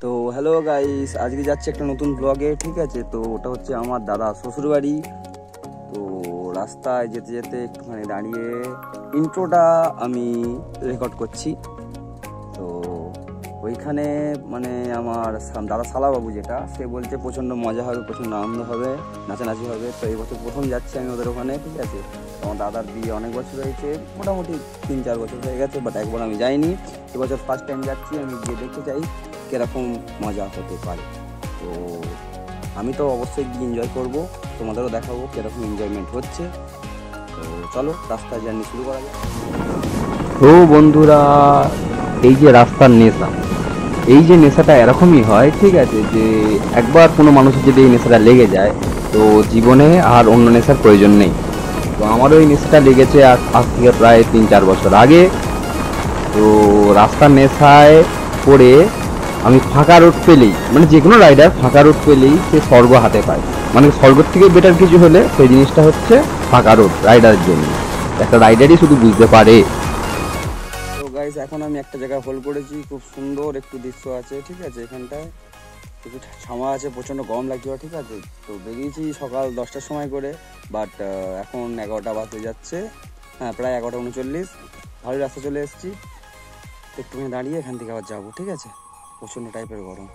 তো hello guys, আজকে যাচ্ছে একটা নতুন ব্লগে। ঠিক আছে, তো ওটা হচ্ছে আমার দাদা শ্বশুর বাড়ি। তো রাস্তায় যেতে যেতে একটুখানি দাঁড়িয়ে ইন্ট্রোটা আমি রেকর্ড করছি। তো ওইখানে মানে আমার দাদা শালাবাবু যেটা, সে বলছে প্রচণ্ড মজা হবে, প্রচণ্ড আনন্দ হবে, নাচানাচি হবে। তো এই বছর প্রথম যাচ্ছি আমি ওদের ওখানে। ঠিক আছে, আমার দাদার বিয়ে অনেক বছর হয়েছে, মোটামুটি 3-4 বছর হয়ে গেছে, বাট একবার আমি যাইনি। এবছর ফার্স্ট টাইম যাচ্ছি, আমি গিয়ে দেখতে চাই কীরকম মজা হতে পারে। তো আমি তো অবশ্যই গিয়ে এনজয় করবো, তোমাদেরও দেখাবো কীরকম এনজয়মেন্ট হচ্ছে। তো চলো রাস্তায় জার্নি শুরু করা যাক। তো বন্ধুরা, এই যে রাস্তার নেশা, এই যে নেশাটা এরকমই হয়। ঠিক আছে, যে একবার কোনো মানুষের যদি এই নেশাটা লেগে যায়, তো জীবনে আর অন্য নেশার প্রয়োজন নেই। তো আমারও এই নেশাটা লেগেছে আজ থেকে প্রায় 3-4 বছর আগে। তো রাস্তার নেশায় পড়ে আমি ফাঁকা রোড পেলেই, মানে যে কোনো রাইডার ফাঁকা রোড পেলেই সে স্বর্গ হাতে পায়। মানে স্বর্গের থেকে বেটার কিছু হলে সেই জিনিসটা হচ্ছে ফাঁকা রোড রাইডারের জন্য। একটা রাইডারই শুধু বুঝতে পারে। তো গাইস, এখন আমি একটা জায়গায় হোল্ড করেছি, খুব সুন্দর একটু দৃশ্য আছে। ঠিক আছে, এখানটায় একটু ছামা আছে, প্রচণ্ড গরম লাগছিল। ঠিক আছে, তো বেরিয়েছি সকাল 10টার সময় করে, বাট এখন 11টা বাজতে যাচ্ছে। হ্যাঁ, প্রায় 11টা 39। ভালোই রাস্তা চলে এসেছি। একটুখানি দাঁড়িয়ে এখান থেকে আবার যাবো। ঠিক আছে, প্রচণ্ড টাইপের গরম,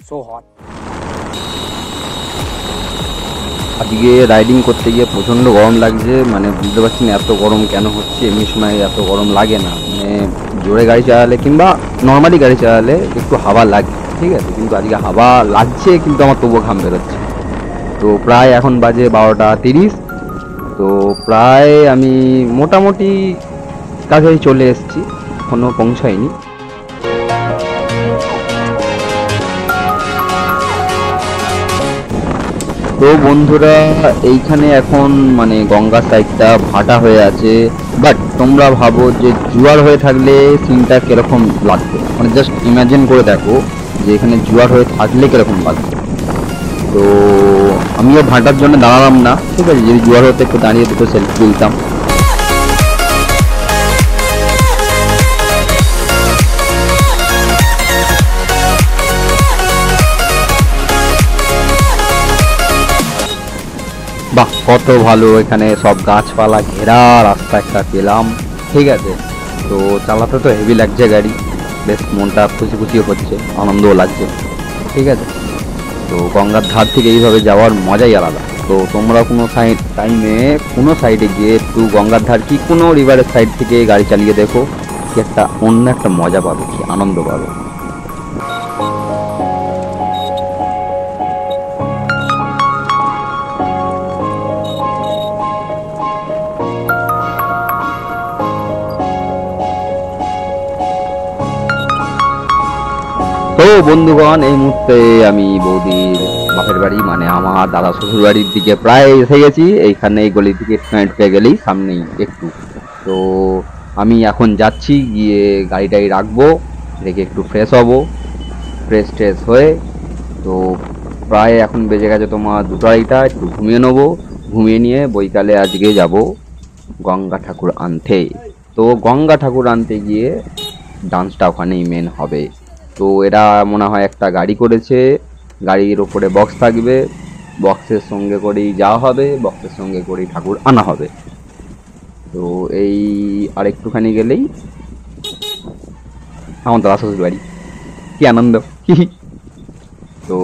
সো হট। আজকে রাইডিং করতে গিয়ে প্রচণ্ড গরম লাগছে, মানে বুঝতে পারছি না এত গরম কেন হচ্ছে। এমনি সময় এত গরম লাগে না, মানে জোরে গাড়ি চালালে কিংবা নর্মালি গাড়ি চালালে একটু হাওয়া লাগে। ঠিক আছে, কিন্তু আজকে হাওয়া লাগছে কিন্তু আমার তবুও ঘাম বেরোচ্ছে। তো প্রায় এখন বাজে 12টা 30। তো প্রায় আমি মোটামুটি কাছাকাছি চলে এসেছি, এখনও পৌঁছাইনি। তো বন্ধুরা, এইখানে এখন মানে গঙ্গা সাইডটা ভাটা হয়ে আছে। বাট তোমরা ভাবো যে জোয়ার হয়ে থাকলে সিনটা কিরকম লাগতো, মানে জাস্ট ইমাজিন করে দেখো যে এখানে জোয়ার হয়ে থাকলে কিরকম লাগতো। তো আমিও ভাটার জন্য দাঁড়ালাম না। ঠিক আছে, যদি জোয়ার হতে একটু দাঁড়িয়ে দুটো সেলফি তুলতাম। বাহ, কত ভালো, এখানে সব গাছপালা ঘেরা রাস্তা একটা পেলাম। ঠিক আছে, তো চালাতে তো হেভি লাগছে গাড়ি, বেশ মনটা খুশি খুশি হচ্ছে, আনন্দও লাগছে। ঠিক আছে, তো গঙ্গার ধার থেকে এইভাবে যাওয়ার মজাই আলাদা। তো তোমরা কোনো টাইমে কোনো সাইডে গিয়ে একটু গঙ্গার ধার কি কোনো রিভারের সাইড থেকে গাড়ি চালিয়ে দেখো, কি একটা অন্য একটা মজা পাবে, কি আনন্দ পাবে। তো বন্ধুগণ, এই মুহূর্তে আমি বৌদির বাপের বাড়ি মানে আমার দাদা শ্বশুর বাড়ির দিকে প্রায় এসে গেছি। এইখানে এই গলি থেকে ঢুকে গেলেই সামনেই একটু। তো আমি এখন যাচ্ছি, গিয়ে গাড়িটাই রাখবো, রেখে একটু ফ্রেশ হব। ফ্রেশ ট্রেশ হয়ে তো প্রায় এখন বেজে গেছে তোমার 2টা 2:30, একটু ঘুমিয়ে নেবো। ঘুমিয়ে নিয়ে বৈকালে আজকে যাব গঙ্গা ঠাকুর আনতে। তো গঙ্গা ঠাকুর আনতে গিয়ে ডান্সটা ওখানেই মেন হবে। তো এরা মনে হয় একটা গাড়ি করেছে, গাড়ির ওপরে বক্স থাকবে, বক্সের সঙ্গে করেই যাওয়া হবে, বক্সের সঙ্গে করেই ঠাকুর আনা হবে। তো এই আর একটুখানি গেলেই আমার দাদা শ্বশুর বাড়ি, কি আনন্দ! তো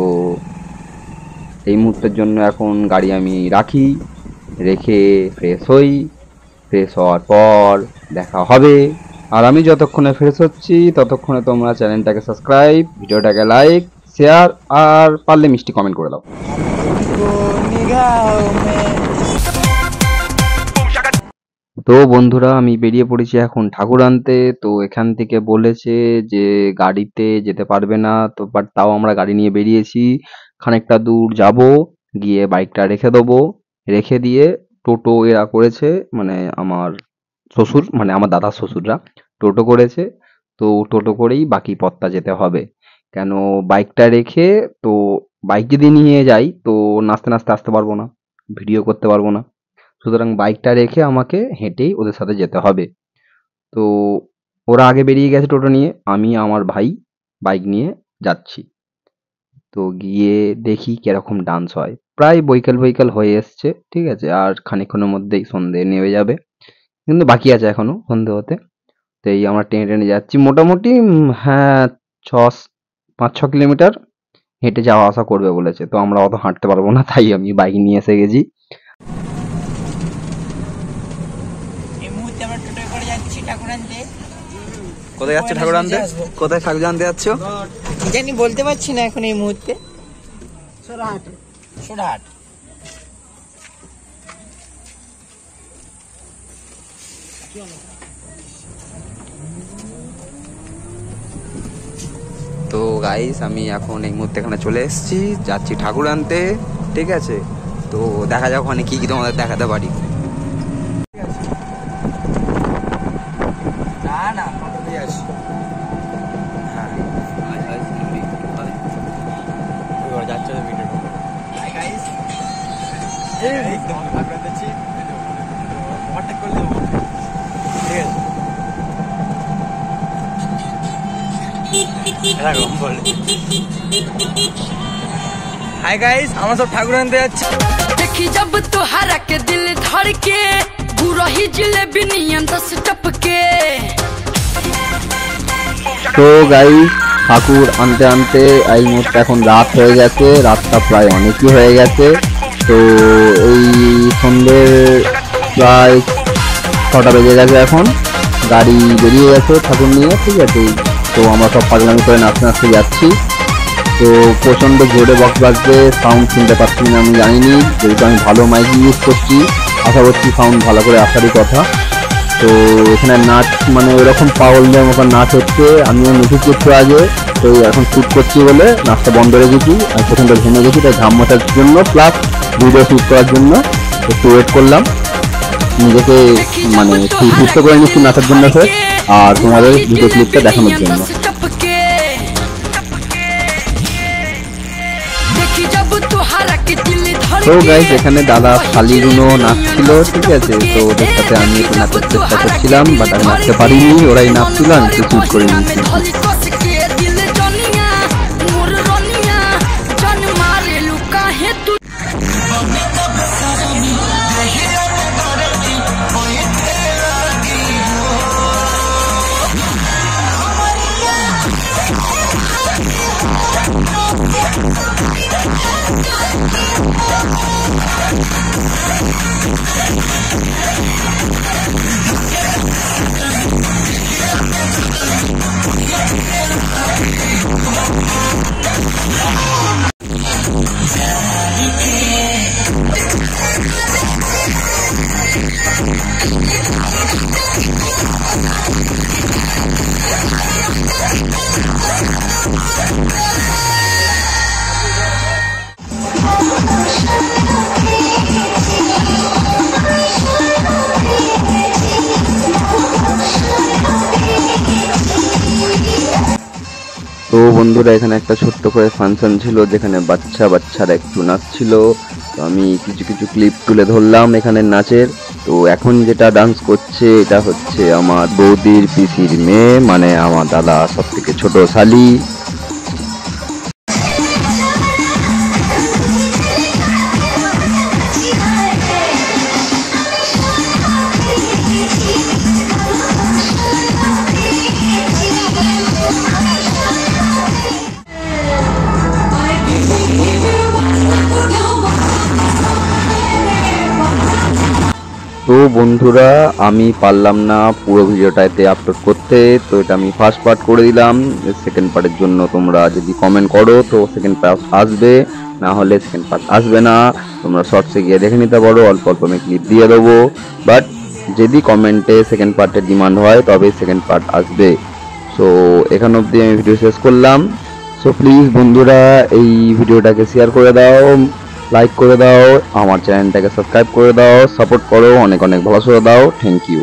এই মুহূর্তের জন্য এখন গাড়ি আমি রাখি, রেখে ফ্রেশ হই। ফ্রেশ হওয়ার পর দেখা হবে। আর আমি যতক্ষণে ফ্রেশ হচ্ছি ততক্ষণে তোমরা চ্যানেলটাকে সাবস্ক্রাইব, ভিডিওটাকে লাইক, শেয়ার আর পারলে মিষ্টি কমেন্ট করে দাও। তো বন্ধুরা, আমি বেরিয়ে পড়েছি এখন ঠাকুর আনতে। তো এখান থেকে বলেছে যে গাড়িতে যেতে পারবে না, তো বাট তাও আমরা গাড়ি নিয়ে বেরিয়েছি। খানিকটা দূর যাব, গিয়ে বাইকটা রেখে দেবো। রেখে দিয়ে টোটো এরা করেছে, মানে আমার শ্বশুর মানে আমার দাদার শ্বশুররা টোটো করেছে। তো টোটো করেই বাকি পথটা যেতে হবে। কেন, বাইকটা রেখে তো বাইক যদি নিয়ে যাই তো নাচতে নাচতে আসতে পারবো না, ভিডিও করতে পারবো না। সুতরাং বাইকটা রেখে আমাকে হেঁটেই ওদের সাথে যেতে হবে। তো ওরা আগে বেরিয়ে গেছে টোটো নিয়ে, আমি আমার ভাই বাইক নিয়ে যাচ্ছি। তো গিয়ে দেখি কিরকম ডান্স হয়। প্রায় বৈকাল হয়ে এসছে, ঠিক আছে, আর খানিকক্ষণের মধ্যেই সন্ধে নেমে যাবে, কিন্তু বাকি আছে এখনো সন্ধে হতে। তো এই আমরা টেনে টেনে যাচ্ছি মোটামুটি, হ্যাঁ, 5-6 কিলোমিটার হেঁটে যাওয়া আসা করবে বলেছে। তো আমরা অত হাঁটতে পারবো না, তাই আমি বাইক নিয়ে এসে গেছি। এই মুহূর্তে আমরা টোটোয় করে যাচ্ছি ঠাকুর আনতে। কোথায় যাচ্ছ ঠাকুর আনতে? কোথায় ঠাকুর আনতে যাচ্ছ? কি জানি বলতে পারছি না এখন এই মুহূর্তে। সোনাহাট। তো গাইস আমি এখন এই মুহূর্তে এখানে চলে এসেছি, যাচ্ছি ঠাকুর আনতে, ঠিক আছে। তো দেখা যাক ওখানে কি কি তোমাদের দেখাতে পারি। না না যাচ্ছে ভিডিও। হাই গাইস, একদম আমরা যাচ্ছি ওভারটেক করলে ঠিক আছে। हाय गाइस, हम सब ठाकुर आनते যাচ্ছি। देखी जब तुहरा के दिल धड़ के बुरा ही जिलेबी नियन 10 टपके। তো গাইস ঠাকুর আনতে আনতে এই মুহূর্তে এখন রাত হয়ে গেছে, রাতটা প্রায় অনেকই হয়ে গেছে। তো এই সন্ধ্যের প্রায় 6টা বেজে গেছে, এখন গাড়ি বেরিয়ে গেছে ঠাকুর নিয়ে, ঠিক আছে। তো আমরা সব পাগলামি করে নাচতে নাচতে যাচ্ছি। তো প্রচণ্ড জোরে বক্স বাজছে, সাউন্ড শুনতে পাচ্ছি না আমি জানিনি, যেহেতু আমি ভালো মাইক ইউজ করছি, আশা করছি সাউন্ড ভালো করে আসারই কথা। তো এখানে নাচ মানে ওইরকম পাগলদের মতন নাচ হচ্ছে, আমিও নেচেছি একটু আগে। তো এখন শ্যুট করছি বলে নাচটা বন্ধ রেখেছি, আমি প্রথমটা ঘেমে গেছি, তাই ঘাম মোছার জন্য প্লাস ভিডিও শ্যুট করার জন্য একটু ওয়েট করলাম, নিজেকে মানে সুস্থ করে নিচ্ছি নাচার জন্য ফের, আর তোমাদের ভিডিও ক্লিপটা দেখানোর জন্য। তো গাইস এখানে দাদা শালিগুলো নাচছিল, ঠিক আছে। তো ওদের সাথে আমি একটু নাচার চেষ্টা করছিলাম, বাট আমি নাচতে পারিনি, ওরাই নাচছিল, আমি একটু শ্যুট করে নিয়েছি। তো বন্ধুরা এখানে একটা ছোট্ট করে ফাংশন ছিল, যেখানে বাচ্চারা একটু নাচছিল। তো আমি কিছু কিছু ক্লিপ তুলে ধরলাম এখানে নাচের। তো এখন যেটা ডান্স করছে এটা হচ্ছে আমার বৌদির পিসির মেয়ে, মানে আমার দাদা সব থেকে ছোট শালি। তো বন্ধুরা আমি পারলাম না পুরো ভিডিওটাতে আপলোড করতে, তো এটা আমি ফার্স্ট পার্ট করে দিলাম। সেকেন্ড পার্টের জন্য তোমরা যদি কমেন্ট করো তো সেকেন্ড পার্ট আসবে, না হলে সেকেন্ড পার্ট আসবে না। তোমরা শর্টসে গিয়ে দেখে নিতে পারো, অল্প অল্প আমি ক্লিপ দিয়ে দেবো, বাট যদি কমেন্টে সেকেন্ড পার্টের ডিমান্ড হয় তবে সেকেন্ড পার্ট আসবে। সো এখান অবধি আমি ভিডিও শেষ করলাম। সো প্লিজ বন্ধুরা এই ভিডিওটাকে শেয়ার করে দাও, লাইক করে দাও, আমার চ্যানেলটাকে সাবস্ক্রাইব করে দাও, সাপোর্ট করো, অনেক অনেক ভালোবাসা দাও। Thank you.